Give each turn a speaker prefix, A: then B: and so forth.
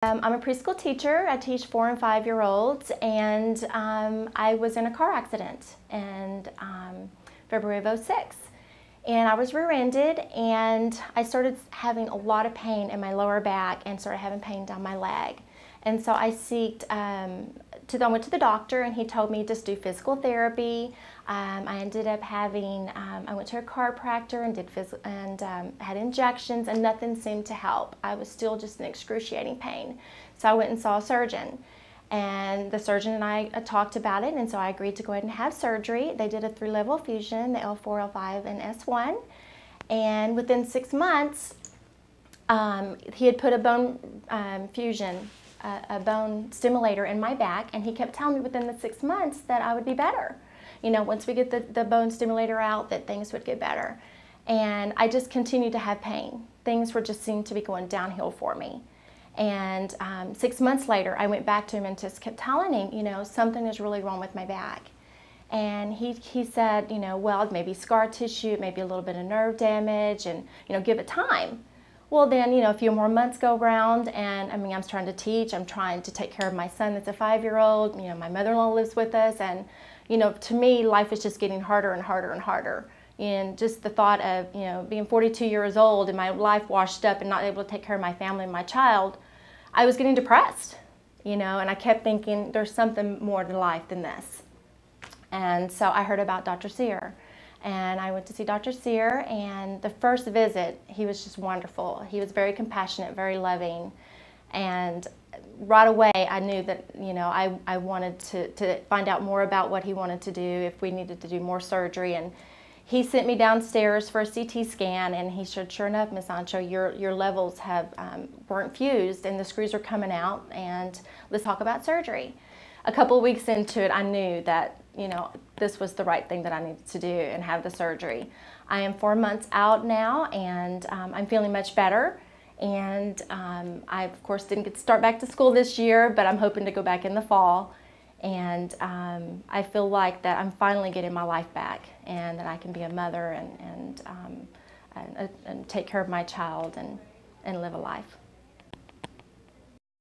A: I'm a preschool teacher. I teach 4- and 5-year-olds, and I was in a car accident in February of '06. And I was rear-ended, and I started having a lot of pain in my lower back and started having pain down my leg. And so I I went to the doctor, and he told me just do physical therapy. I ended up having, I went to a chiropractor and had injections, and nothing seemed to help. I was still just in excruciating pain. So I went and saw a surgeon. And the surgeon and I talked about it, and so I agreed to go ahead and have surgery. They did a 3-level fusion, the L4, L5, and S1. And within 6 months, he had put a bone fusion, a bone stimulator in my back, and he kept telling me within the 6 months that I would be better. You know, once we get the bone stimulator out, that things would get better. And I just continued to have pain. Things were just seemed to be going downhill for me. And 6 months later, I went back to him and just kept telling him, you know, something is really wrong with my back. And he said, you know, well, maybe scar tissue, maybe a little bit of nerve damage, and, you know, give it time. Well, then, you know, a few more months go around, and I mean, I'm trying to teach, I'm trying to take care of my son that's a 5-year-old, you know, my mother-in-law lives with us, and, you know, to me, life is just getting harder and harder and harder. And just the thought of, you know, being 42 years old and my life washed up and not able to take care of my family and my child, I was getting depressed, you know, and I kept thinking there's something more to life than this. And so I heard about Dr. Sear, and I went to see Dr. Sear, and the first visit, he was just wonderful. He was very compassionate, very loving, and right away I knew that, you know, I wanted to find out more about what he wanted to do, if we needed to do more surgery. And he sent me downstairs for a CT scan, and he said, sure enough, Miss Ancho, your levels weren't fused, and the screws are coming out, and let's talk about surgery. A couple of weeks into it, I knew that, you know, this was the right thing that I needed to do and have the surgery. I am 4 months out now, and I'm feeling much better. And I, of course, didn't get to start back to school this year, but I'm hoping to go back in the fall. And I feel like that I'm finally getting my life back, and that I can be a mother and take care of my child and live a life.